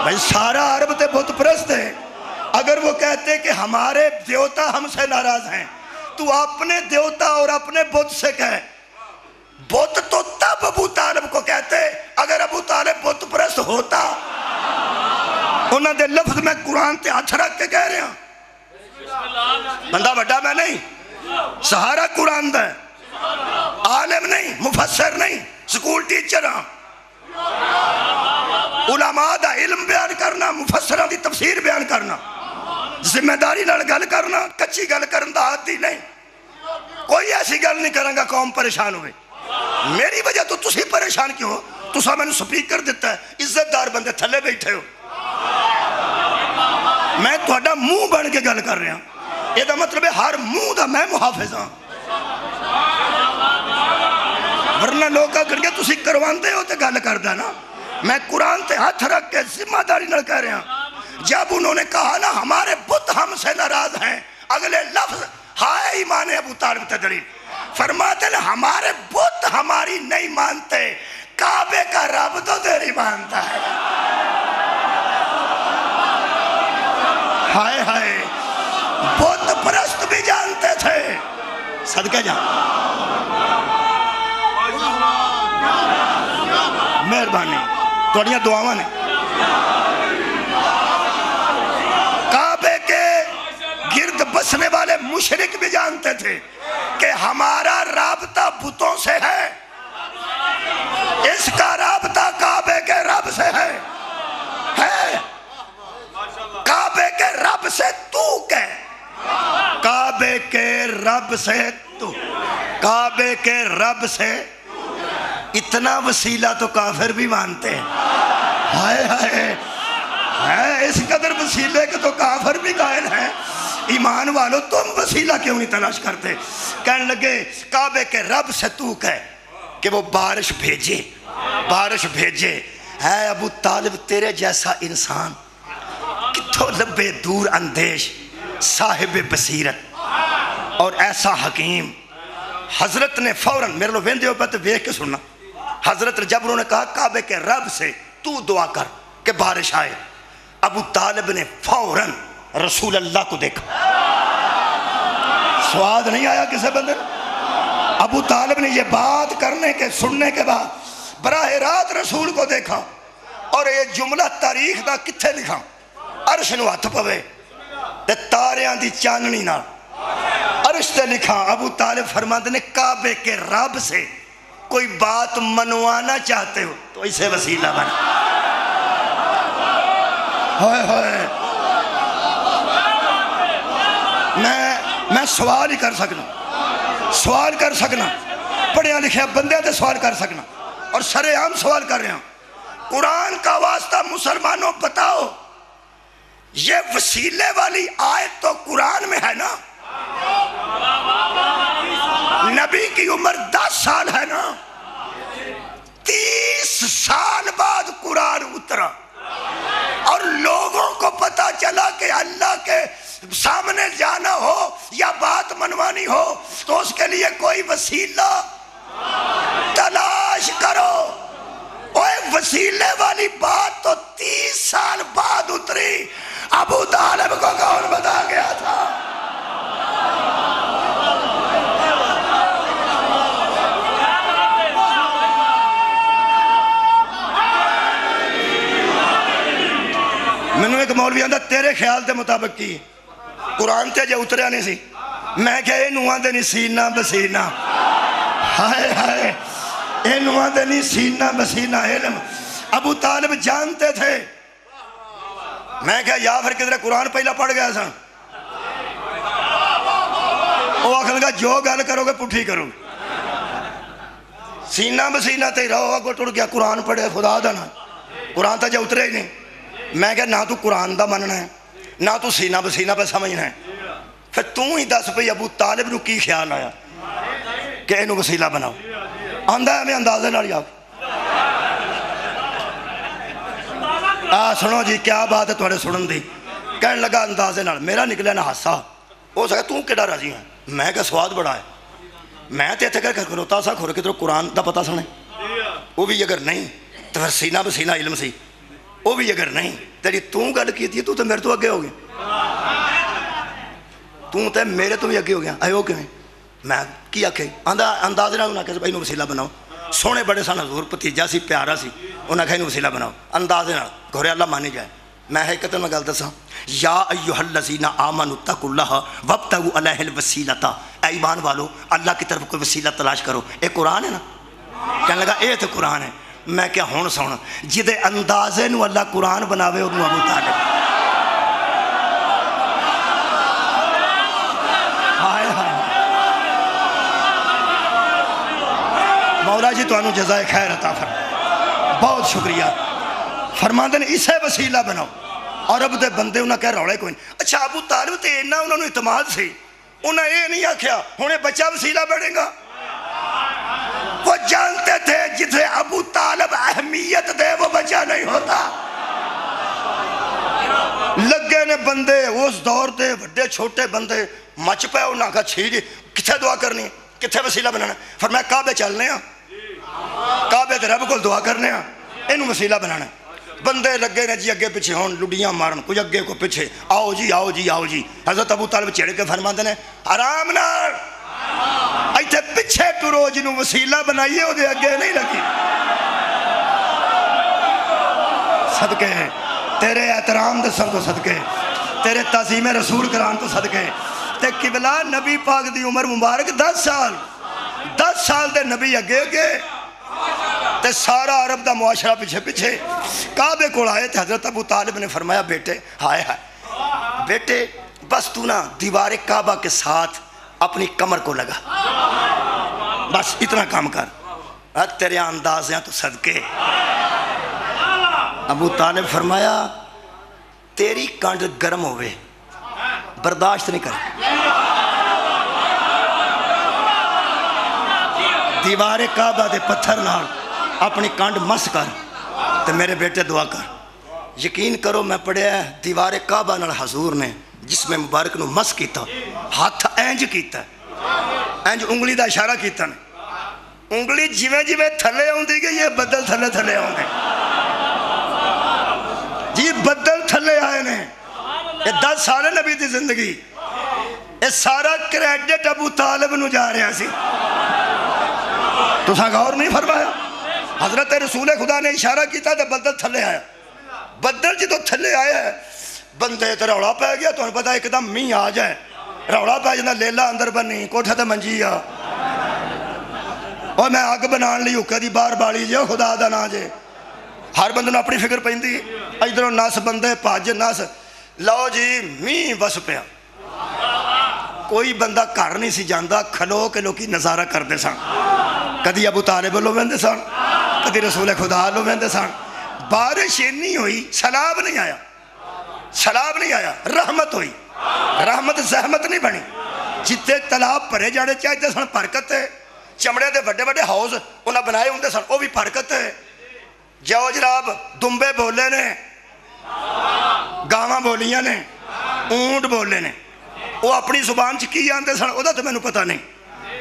بھائی سارا عرب تے بت پرست ہے اگر وہ کہتے کہ ہمارے دیوتا ہم سے ناراض ہیں تو اپنے دیوتا اور اپنے بت سے کہے بت تو تب ابو طالب کو کہتے اگر ابو طالب بت پرست ہوتا انہوں نے لفظ میں قرآن تے ہاتھ رکھ کے کہہ رہے ہیں بندہ بڑا میں نہیں سہارا قرآن دا عالم نہیں مفسر نہیں سکول ٹیچر ہاں علماء دا علم بیان کرنا مفسران دی تفسیر بیان کرنا ذمہ داری نال گل کرنا کچی گل کرن دا عادی نہیں کوئی ایسی گل نہیں کریں گا قوم پریشان ہوئے میری وجہ تو تسی پریشان کیوں ہو تسا میں نے سپیکر دیتا ہے عزت دار بندے تھلے بیٹھے ہو میں تھوڑا منہ بن کے گل کر رہا ہوں یہ دا مطلب ہے ہر منہ دا میں محافظ ہوں ورنہ لوگا کر کے تسی کروان دے ہو تے گل کر دا نا میں قرآن تے ہاتھ رکھ کے ذمہ داری نہ کہہ رہا ہوں جب انہوں نے کہا نا ہمارے بت ہم سے ناراض ہیں اگلے لفظ ہائے ایمان ابو طالب تے دلیل فرماتے ہیں ہمارے بت ہماری نہیں مانتے کعبے کا رب تو تیری مانتا ہے ہائے ہائے بت پرست بھی جانتے تھے صدقہ جان مہربانی توڑیاں دعاواں نے کعبے کے گرد بسنے والے مشرک بھی جانتے تھے کہ ہمارا رابطہ بتوں سے ہے اس کا رابطہ کعبے کے رب سے ہے کعبے کے رب سے تو کہہ کعبے کے رب سے تو کعبے کے رب سے اتنا وسیلہ تو کافر بھی مانتے ہیں ہائے ہائے اس قدر وسیلے کے تو کافر بھی قائل ہیں ایمان والو تم وسیلہ کیوں نہیں تلاش کرتے کہنے لگے کعبے کے رب سے تو کہے کہ وہ بارش بھیجے ہے ابو طالب تیرے جیسا انسان کتھو لبے دور اندیش صاحب بصیرت اور ایسا حکیم حضرت نے فوراً میرے لو ویندے ہو پہتے ویک کے سننا حضرت جب انہوں نے کہا کعبے کے رب سے تو دعا کر کہ بارش آئے ابو طالب نے فوراً رسول اللہ کو دیکھا سواد نہیں آیا کسے بندے ابو طالب نے یہ بات کرنے کے سننے کے بعد براہ راست رسول کو دیکھا اور یہ جملہ تاریخ دا کتھے لکھا عرش نو ہاتھ پوے تے تاریاں دی چاننی نہ عرش تے لکھا ابو طالب فرماتے نے کعبے کے رب سے کوئی بات منوانا چاہتے ہو تو اسے وسیلہ بنا ہائے میں سوال ہی کر سکنا پڑھیا لکھیا بندے تے سوال کر سکنا اور سر عام سوال کر رہے ہیں قرآن کا واسطہ مسلمانوں بتاؤ یہ وسیلے والی آیت تو قرآن میں ہے نا نبی کی عمر 10 سال ہے نا 30 سال بعد قرآن اترا اور لوگوں کو پتا چلا کہ اللہ کے سامنے جانا ہو یا بات منوانی ہو تو اس کے لیے کوئی وسیلہ تلاش کرو اوہ وسیلے والی بات تو 30 سال بعد اتری ابو طالب کو کون بتا گیا تھا میں نے ایک مولوی آندھا تیرے خیال دے مطابق کی قرآن تے جو اتریا نہیں سی میں کہا اے نوان دے نہیں سینہ بسینہ ہائے اے نوان دے نہیں سینہ بسینہ علم ابو طالب جانتے تھے میں کہا یا پھر کدھر قرآن پہلا پڑھ گیا سا وہ آخر لگا جو گل کرو گے پٹھی کرو گے سینہ بسینہ تے رہو گو ٹوڑ گیا قرآن پڑھے خدا دانا قرآن تو جے اترے ہی نہیں. میں کہا نہ تو قرآن دا مننا ہے نہ تو سینہ بسینہ پہ سمجھنا ہے. پھر تو ہی دس پہ ابو طالب نو کی خیال آیا کہ انہوں وسیلہ بناؤ. آندہ ہے میں اندازے نہ لیا. سنو جی کیا بات ہے تھوڑے سنن دی. کہنے لگا اندازے نال. میرا نکلے نہ حصہ. ہو سکتا تو کیڑا راضی ہے. میں کہا سواد بڑا ہے. میں تے اتھے کر کھلوتا سا کھور کے تو قرآن دا پتہ سنے. وہ بھی اگر نہیں تو پھر سینہ بسینہ علم سی. وہ بھی اگر نہیں تیری گل کی تھی تو میرے تو اگے ہو گیا. تے میرے تو بھی اگے ہو گیا. آئے ہو کہ نہیں. میں کی آکھے آندھا اندازے نال انہاں کہ بھائی نو وسیلہ بناؤ. سونے بڑے سن حضور بھتیجا سی پیارا سی. انہاں کہا وسیلہ بناؤ اندازے نال گھورے اللہ مانی جائے. میں حقیقت میں گل دساں یا ایھا الذین آمنوا اتقوا اللہ وابتغوا الیہ الوسیلۃ. اے ایمان والو اللہ کی طرف کوئی وسیلہ تلاش کرو. اے قرآن ہے نا. کہنے لگا اے تو قرآن ہے. میں کیا ہون سونا جدے اندازے نو اللہ قرآن بناوے انہوں ابو طالب. ہائے ہائے مولا جی تو انہوں جزائے خیر عطا فرمائے. بہت شکریہ. فرماندے نے اسے وسیلہ بناؤ. اور اب دے بندے انہاں کہہ رولے کوئی نہیں. اچھا ابو طالب تے انہاں انہوں نے اعتماد سی. انہاں یہ نہیں آکھیا ہونے بچہ وسیلہ بنے گا. وہ جانتے تھے جسے ابو طالب اہمیت دے وہ بچہ نہیں ہوتا. لگے نے بندے اس دور دے بڑے چھوٹے بندے مچ پہ. انہاں کہا چھی جی کتھے دعا کرنی کتھے وسیلہ بنانا. فرمایا کعبے چلنے ہیں کعبے تے رب کو دعا کرنے ہیں انہوں وسیلہ بنانا. بندے لگے نے جی اگے پیچھے ہون لڈیاں مارن کوئی اگے کو پیچھے. آؤ جی آؤ جی آؤ جی. حضرت ابو طالب چڑھ کے فرماندے نے آرام نال ایتھے پیچھے ٹرو جنوں وسیلہ بنائیے وہ دے اگے نہیں لگی. صدقے تیرے احترام دے سب کو صدقے تیرے تعظیم رسول کران تو صدقے. تے قبلہ نبی پاک دی عمر مبارک 10 سال دے نبی اگے اگے تے سارا عرب دا معاشرہ پیچھے پیچھے. کعبے کو آئے تھے. حضرت ابو طالب نے فرمایا بیٹے ہائے ہائے بیٹے بس تو نا دیوار کعبہ کے ساتھ اپنی کمر کو لگا بس اتنا کام کر. تیرے اندازیاں تو صدقے. ابو طالب فرمایا تیری کانڈ گرم ہوئے برداشت نہیں کر. دیوار کعبہ دے پتھر نال اپنی کانڈ مس کر تے میرے بیٹے دعا کر. یقین کرو میں پڑھیا ہے دیوار کعبہ نال حضور نے جس میں مبارک نو مس کیتا ہاتھ اینج کیتا اینج انگلی دا اشارہ کیتا نے. انگلی جویں جویں تھلے ہوندی گئی یہ بدل تھلے تھلے ہوندے جی بدل تھلے آئے نے. یہ 10 سال نبی دی زندگی یہ سارا کریڈٹ ابو طالب نو جا رہا سی. تو ساں غور نہیں فرمایا. حضرت رسول خدا نے اشارہ کیتا تو بدل تھلے آیا. بدل جی تو تھلے آیا ہے بندے تے روڑا پہ گیا. تو پتا ایک دم می آ جائے روڑا پہ جانا لیلا اندر بنی کوٹھے تے منجی آ اور میں آگ بنان لی حکے دی بار بالی جے خدا دا نا جے. ہر بندے نے اپنی فکر پہندی ادھروں نس بندے پاج نس. لو جی می بس پیا. کوئی بندہ گھر نہیں سی جاندہ کھلو کے لوکی نظارہ کردے سن. کدی ابو طالب لو ویندے سن کدی رسول خدا لو ویندے سن. بارش نہیں ہوئی سیلاب نہیں آیا سیلاب نہیں آیا. رحمت ہوئی رحمت زحمت نہیں بنی. جتے تالاب بھرے جانے چاہتے سن برکت ہے. چمڑے دے بڑے بڑے ہاؤس انہاں بنائے ہوندے سن وہ بھی برکت ہے. جاؤ جناب دمبے بولے نے گاواں بولیاں نے اونٹ بولے نے وہ اپنی زبان چ کی آندے سن وہ تو مینوں پتہ نہیں.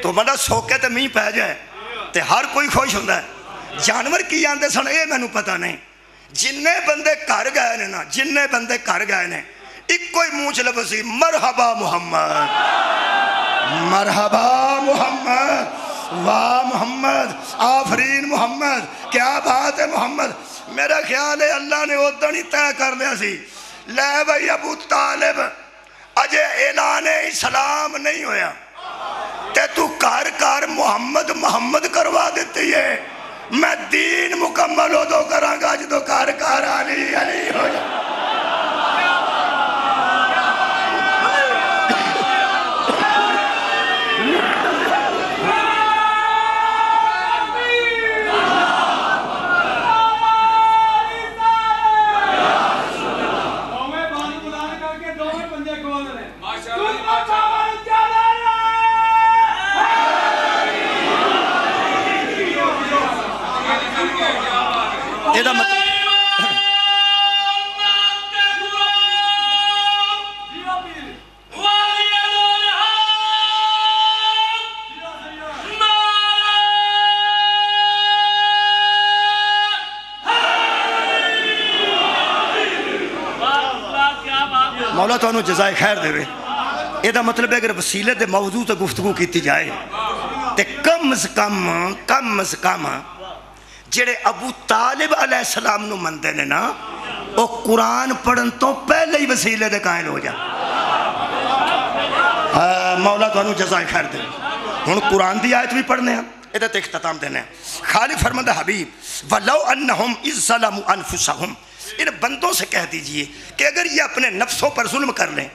تو بندہ سوکے تے می پہ جائے تے ہر کوئی خوش ہوندا ہے. جانور کی آندے سن یہ مینوں پتہ نہیں. جننے بندے گھر گئے نے نا جننے بندے گھر گئے نے ایک کوئی منہ چ لفظ سی مرحبا محمد مرحبا محمد واہ محمد آفرین محمد کیا بات ہے محمد. میرا خیال ہے اللہ نے ادھر ہی طے کر لیا سی. لے بھائی ابو طالب اجے اعلان اسلام نہیں ہویا تے تو کار کار محمد محمد کروا دیتی ہے. میں دین مکمل ہو دو کراں گا جدو کار کار علی علی ہو جا. مولا تو انہوں جزائے خیر دے. یہ دا مطلب ہے اگر وسیلے دے موضوع تے گفتگو کیتی جائے تے کم از کم جڑے ابو طالب علیہ السلام نو مندے نے نا وہ قرآن پڑھن تو پہلے ہی وسیلے دے قائل ہو جائے. مولا تو انہوں جزائے خیر دے. ہن قرآن دی آیت بھی پڑھنے ہیں ادھا تے اختتام دینے ہیں. خالق فرماندہ حبیب وَلَوْ أَنَّهُمْ إِذْ ظَلَمُوا أَنفُسَهُمْ ان بندوں سے کہہ دیجئے کہ اگر یہ اپنے نفسوں پر ظلم کر لیں.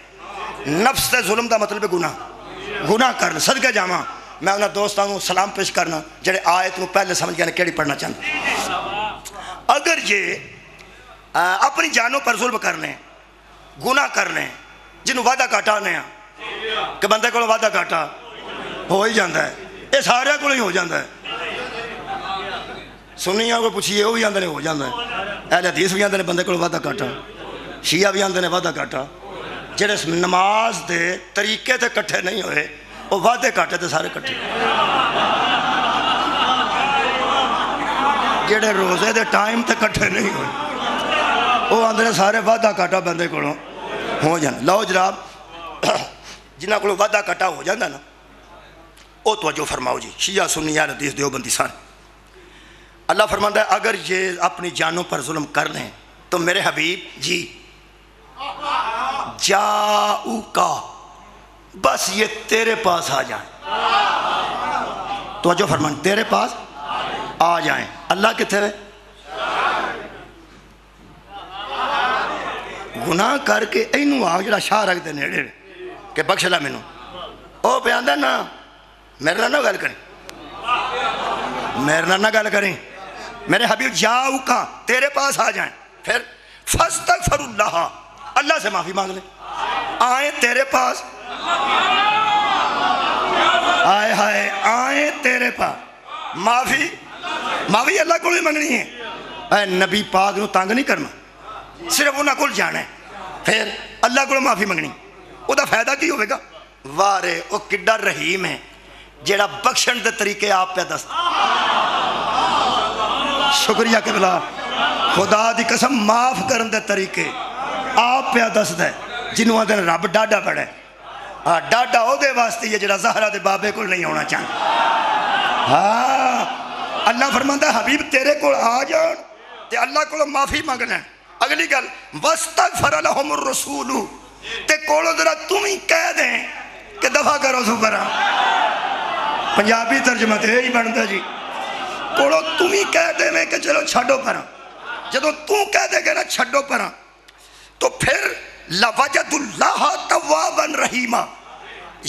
نفس سے ظلم دا مطلب گناہ کر لیں. صدقہ جامعہ میں انہاں دوستانوں سلام پیش کرنا جڑے آیت نو پہلے سمجھ گیا کیڑی پڑھنا چاہتے. اگر یہ اپنی جانوں پر ظلم کر لیں گناہ کر لیں جنہوں وعدہ کاٹا نے ہیں کہ بندے کو وعدہ کاٹا ہو ہی جاندہ ہے. یہ سارے کو ہی ہو جاندہ ہے. سنیاں کو پوچھئے وہ بھی آندھنے ہو جاندہ ہے. اہل حدیث بھی آندھنے بندے کو وعدہ کاٹا. شیعہ بھی آندھنے وعدہ کاٹا. جڑے نماز دے طریقے تے کٹھے نہیں ہوئے وہ وعدے کاٹے تے سارے کٹھے. جڑے روزے دے ٹائم تے کٹھے نہیں ہوئے وہ آندھنے سارے وعدہ کاٹا بندے کو ہو جانا. لو جناب جنہ کو وعدہ کاٹا ہو جاندہ نا او توجہ فرماؤ جی. شیعہ سنی اہل حدیث دیوبندی سارے اللہ فرماتا ہے اگر یہ اپنی جانوں پر ظلم کر لیں تو میرے حبیب جی جاؤکا بس یہ تیرے پاس آ جائیں. توجہ فرمان تیرے پاس آ جائیں. اللہ کتنے رہے گناہ کر کے اینو آگ جڑا شاہ رکھ دے نیڑے کہ بخش لا میں نو او پیاندہ نا میرے نہ گل کریں میرے نہ گل کریں. میرے حبیب جاؤ کا تیرے پاس آ جائیں. پھر فاستغفر اللہ اللہ سے معافی مانگ لیں. آئیں تیرے پاس آئیں تیرے پاس معافی اللہ کو ہی منگنی ہے. اے نبی پاک نو تانگ نہیں کرنا صرف انہاں کو جانا ہے. پھر اللہ کو معافی منگنی وہ دا فائدہ کی ہوئے گا. وارے وہ کڈا رحیم ہے جیڑا بخشن دے طریقے آپ پہ دست. شکریہ قبلہ خدا دی قسم معاف کرن دے طریقے آپ پہ دست ہے جنہوں دن رب ڈاڈا پڑے. ڈاڈا ہو دے واسطے یہ جڑا زہرہ دے بابے کو نہیں ہونا چاہتا. اللہ فرماندہ حبیب تیرے کو آ جان تے اللہ کو معافی مانگنا ہے. اگلی گل وَاسْتَغْفَرَ لَهُمُ الرَّسُولُ تے کولو ذرا تم ہی کہہ دیں کہ دفع کرو سبرا. پنجابی ترجمہ تے ہی بنتا جی کولو تم ہی کہہ دیں میں کہ چلو چھڑو پرا. جدو تم کہہ دے گے نا چھڑو پرا تو پھر لَوَجَدُ اللَّهَ تَوَّابًا رَحِيمًا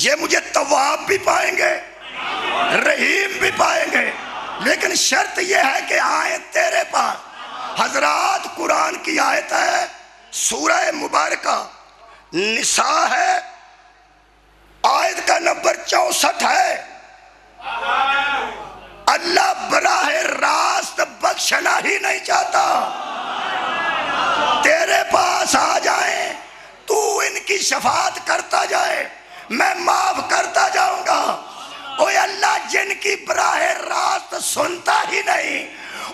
یہ مجھے تواب بھی پائیں گے رحیم بھی پائیں گے. لیکن شرط یہ ہے کہ آئیں تیرے پاس. حضرات قرآن کی آیت ہے سورہ مبارکہ نساء ہے آیت کا نمبر 64 ہے. اللہ براہ راست بخشنا ہی نہیں چاہتا. تیرے پاس آ جائیں تو ان کی شفاعت کرتا جائے میں معاف کرتا جاؤں گا. اوہ اللہ جن کی براہ راست سنتا ہی نہیں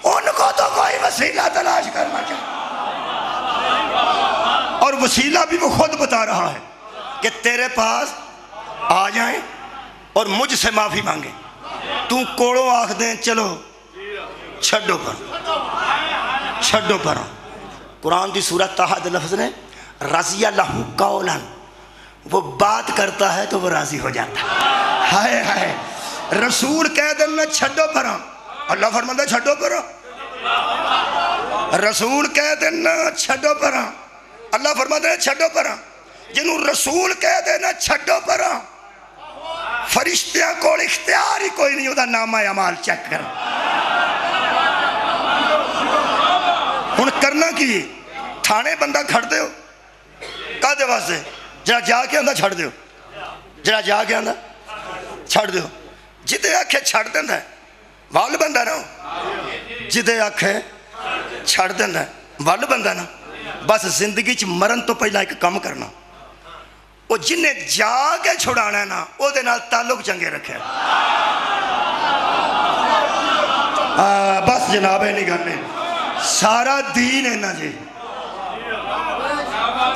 ان کو تو کوئی وسیلہ تلاش کرنا چاہتا. اور وسیلہ بھی وہ خود بتا رہا ہے کہ تیرے پاس آ جائیں اور مجھ سے معافی مانگیں. تو کوڑوں آکھ دیں چلو چھڑو پر. قرآن دی سورہ تحت لفظ نے رضی اللہ قولاً وہ بات کرتا ہے تو وہ راضی ہو جاتا ہے. ہائے ہائے رسول کہہ دینا چھڑو پر اللہ فرماتا ہے چھڑو پر. رسول کہہ دینا چھڑو پر اللہ فرماتا ہے چھڑو پر. جنہوں رسول کہہ دینا چھڑو پر فرشتیاں کو اختیار ہی کوئی نہیں ہوتا نامہ اعمال چیک کر. ہن کرنا کی تھانے بندہ کھڑ دے ہو کہا دے واسطے جڑا جا کے آندہ چھڑ دے ہو جڑا جا کے آندہ چھڑ دے ہو. جدے آکھے چھڑ دیندہ ہے وال بندہ نہ ہو. جدے آکھے چھڑ دیندہ ہے وال بندہ نہ. بس زندگی چ مرن تو پہلا ایک کام کرنا وہ جنہیں جا کے چھڑانا ہے نا وہ دے نال تعلق چنگے رکھے. بس جناب ہے نہیں کرنے سارا دین ہے نا جی.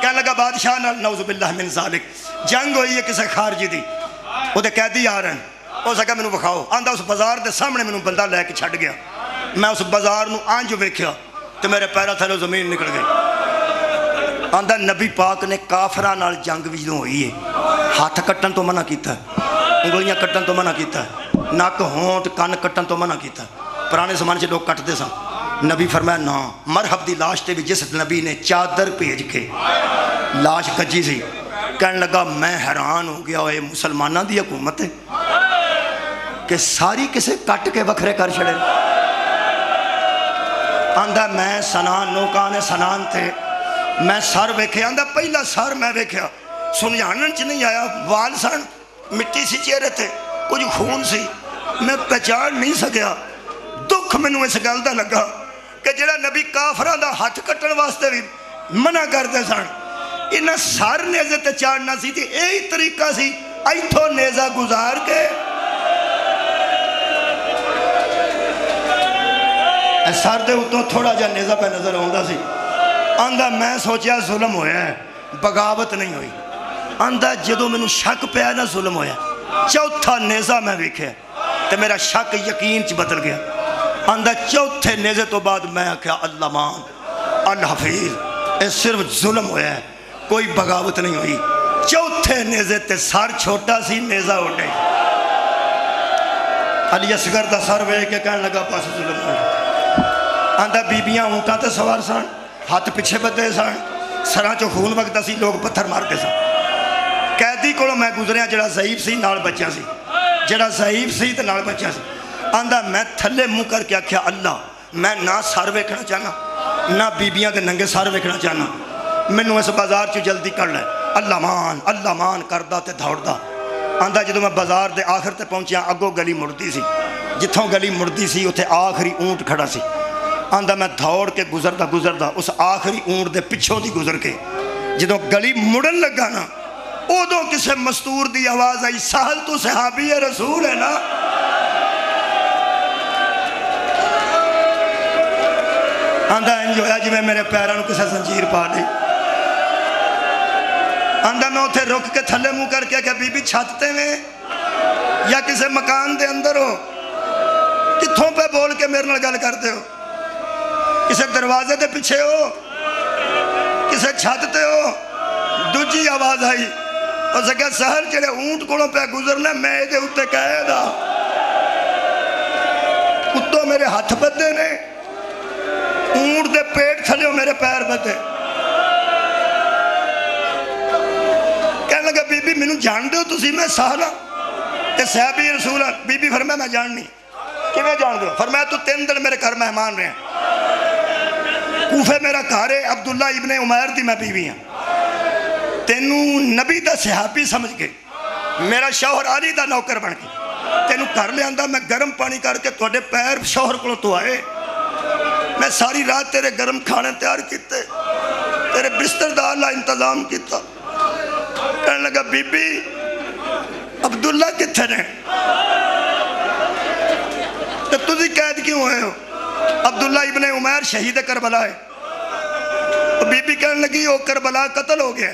کہنے لگا بادشاہ نال نعوذ باللہ من ذالک جنگ ہوئی ہے کسے خارجی دی وہ دے قیدی آ رہے ہیں وہ سکا میں بکھاؤ آندھا اس بازار دے سامنے میں بندہ لے کے چھڑ گیا میں اس بازار نو آنجو ویکھیا تو میرے پیرا تھلے زمین نکل گئی آندھا نبی پاک نے کافرہ نال جنگ بھی جو ہوئی ہے ہاتھ کٹن تو منع کیتا ہے انگلیاں کٹن تو منع کیتا ہے ناک ہونٹ کان کٹن تو منع کیتا ہے پرانے زمانے سے لوگ کٹ دے سن نبی فرمایا نا مرحب دی لاش تے بھی جس نبی نے چادر بھیج کے لاش کجی سی کہنے لگا میں حیران ہو گیا اے مسلمانہ دی حکومت ہے کہ ساری کسے کٹ کے بکھرے کر چھڑے آندھا میں سنان نوکانے سنان تھے میں سر ویکھے آندھا پہلا سر میں ویکھیا سنیانن چ نہیں آیا وال سن مٹی سی چہرے تھے کچھ خون سی میں پہچان نہیں سکیا دکھ میں اس گل دا لگا کہ جڑا نبی کافران دا ہاتھ کٹن واسطے بھی منع کرتے سن انہاں سر نیزے تے چاڑنا سی تھی یہی طریقہ سی ایتھو نیزہ گزار کے سر دے اتوں تھوڑا جا نیزہ پہ نظر آندا سی آندھا میں سوچیا ظلم ہویا ہے بغاوت نہیں ہوئی آندھا جدو میں شک پیا نہ ظلم ہویا چوتھا نیزہ میں ویکھیا تے میرا شک یقین چ بدل گیا آندھا چوتھے نیزے تو بعد میں کہا اللہ مان الحفیظ اے صرف ظلم ہویا ہے کوئی بغاوت نہیں ہوئی چوتھے نیزے تے سر چھوٹا سی نیزہ اٹھے علی اصغر دا سر وے کے کہنے لگا پاس ظلم ہویا آندھا بیبیاں اونٹاں تے سوار سن ہاتھ پیچھے بدے سن سراں چو خون وقتا سی لوگ پتھر مارتے سن قیدی کو میں گزریا جڑا ضعیف سی نال بچہ سی جڑا ضعیف سی تے نال بچہ سی آندھا میں تھلے منہ کر کے آکھیا اللہ میں نہ سر ویکھنا چاہنا نہ بیبیاں دے ننگے سر ویکھنا چاہنا مینوں اس بازار چو جلدی کر لے اللہ مان کردا تے دوڑدا آندھا جدو میں بازار دے آخر تے پہنچیا اگو گلی مڑدی سی جتھوں گلی مڑدی سی اتھے آخری اونٹ کھڑا سی آندھا میں دھوڑ کے گزردا اس آخری اونٹ دے پچھوں دی گزر کے جدو گلی مڑن لگا نا ادو کسے مستور دی آواز آئی سہل تو صحابی رسول ہے نا آندھا انجو ہے جی میں میرے پیرانوں کسے زنجیر پا دی آندھا میں اتھے رک کے تھلے منہ کر کے کہ بی بی چھاتے میں یا کسے مکان دے اندر ہو کتھوں پہ بول کے میرے نال گل کرتے ہو کسے دروازے دے پیچھے ہو کسے چھاتے ہو دوجی آواز آئی اور سکھا سہل چلے اونٹ کڑوں پہ گزرنا میں دے اتے کہے دا اتو میرے ہاتھ بدے نے اونٹ دے پیٹ تھلے ہو میرے پیر بدے کہنے لگا بی بی میں جان دے ہو تسی میں سہلا تے صحابی رسول بی بی فرمایا میں جان نہیں کہ میں جان دے ہو فرمایا تو 3 دن میرے گھر مہمان رہے ہیں کوفے میرا گھر ہے عبداللہ ابن عمیر دی میں بیوی ہیں تینوں نبی دا صحابی سمجھ گئے میرا شوہر علی دا نوکر بن گئے تینوں کر لے آندہ میں گرم پانی کر کے توڑے پیر شوہر کو تو آئے میں ساری رات تیرے گرم کھانے تیار کیتے تیرے بستر دا اللہ انتظام کیتا کہنے لگا بی بی عبداللہ کتھے نے تو تجھے قید کیوں ہوئے ہو عبداللہ ابن عمیر شہید کربلا ہے بی بی کہنے لگی وہ کربلا قتل ہو گیا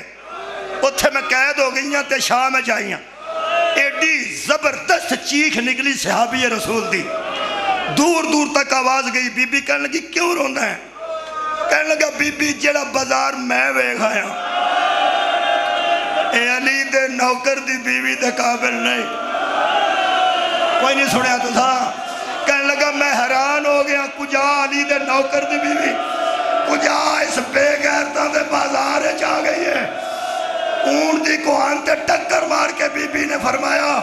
اتھے میں قید ہو گئی ہیں تے شاہ میں جائی ہیں ایڈی زبردست چیخ نکلی صحابی رسول دی دور دور تک آواز گئی بی بی کہنے لگی کیوں رونا ہے کہنے لگا بی بی جڑا بازار میں ویکھایا اے علی دے نوکر دی بیوی دے قابل نہیں کوئی نہیں سنیا تو تھا کہنے لگا میں حیران ہو گیا کجا علی دے نوکر دی بیوی کجا اس بے غیرتاں دے بازار جا گئی ہے اونٹ دی کوہان تے ٹکر مار کے بی بی نے فرمایا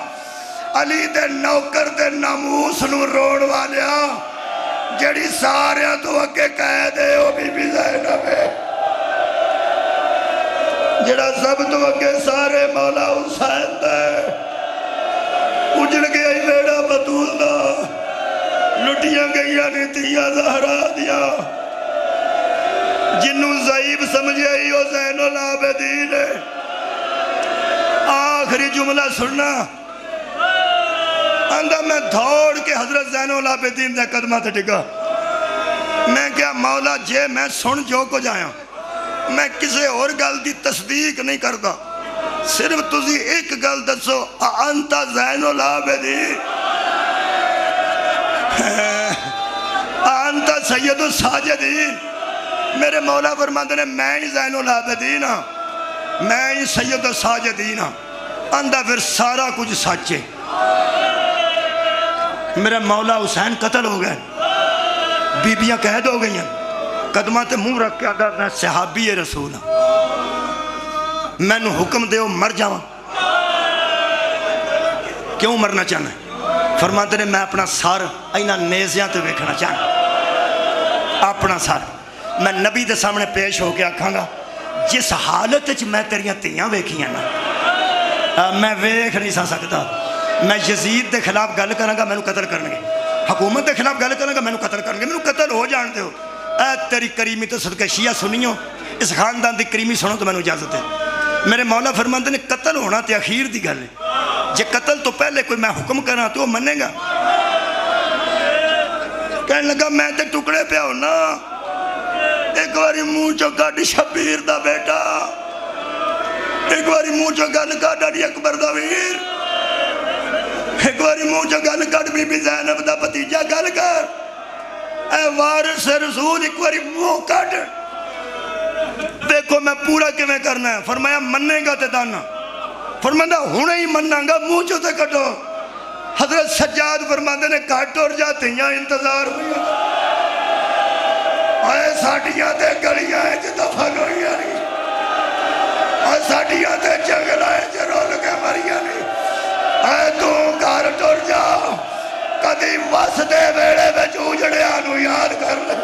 علی دے نوکر دے ناموس نو روڑ والیا جڑی ساریاں تو اگے کہہ دے ہو بی بی زینب ہے جڑا سب تو اگے سارے مولا حسین دے اجڑ گیا ہی بیڑا بطول دا لٹیاں گئیاں نے تیاں زہرا دیا جنہوں ضعیف سمجھے ہی ہو زین العابدین ہے آخری جملہ سننا اندھا میں دھوڑ کے حضرت زین العابدین دے قدمہ تے ٹکا میں کیا مولا جے میں سن جو کو جایا میں کسی اور گل دی تصدیق نہیں کرتا، صرف تسی ایک گل دسو، انت زین العابدین، انت سید الساجدین۔ میرے مولا فرماتے ہیں میں ہی زین العابدین ہاں، میں ہی سید الساجدین ہاں۔ اندھا پھر سارا کچھ سچ ہے۔ میرے مولا حسین قتل ہو گئے، بیبیاں قید ہو گئی ہیں، قدمات منہ رکھ کے آدھا میں صحابی رسول ہوں، میں نے حکم دے مر جاؤں۔ کیوں مرنا چاہنا ہے؟ فرماتے ہیں میں اپنا سار اینا نیزیاں تے ویکھنا چاہنا، اپنا سار میں نبی دے سامنے پیش ہو کے آکھاں گا جس حالت وچ میں تیریاں تیاں ویکھیاں نا میں ویکھ نہیں سکتا۔ میں یزید دے خلاف گل کراں گا، میں نے قتل کرنگے، حکومت دے خلاف گل کراں گا، میں نے قتل کرنگے، میں نے قتل ہو جان دے ہو۔ اے تیری کریمی تو صدقہ شیعہ سنیو، اس خاندان دی کریمی سنو تو میں نے اجازت ہے۔ میرے مولا فرماندے نے قتل ہونا تے اخیر دی گل ہے، جے قتل تو پہلے کوئی میں حکم کرنا تو وہ منے گا؟ کہنے لگا میں تے ٹکڑے پہ ہونا، ایک باری منہ چو کٹ شبیر دا بیٹا، ایک باری منہ چو گل کٹ ڈاڈی اکبر دا ویر، ایک باری منہ چو گل کٹ بی بی زینب دا بھتیجا گل کر، اے وارث رسول ایک باری منہ کٹ، دیکھو میں پورا کیویں کرنا ہے۔ فرمایا مننے گا تے دانا، فرمایا ہونے ہی مننا گا، منہ چو تے کٹو۔ حضرت سجاد فرماندے نے کٹ اور جاتے ہیں انتظار ہوئی، آئے ساڑھیاں تے گلیاں ہیں جو دفن ہوئی آنی، آئے ساڑھیاں تے جنگل آئے جو رول کے مریا نہیں، آئے تو گھر ٹور جاؤ، کدی وس دے ویڑے میں چوجڑے آنو یاد کر لیں۔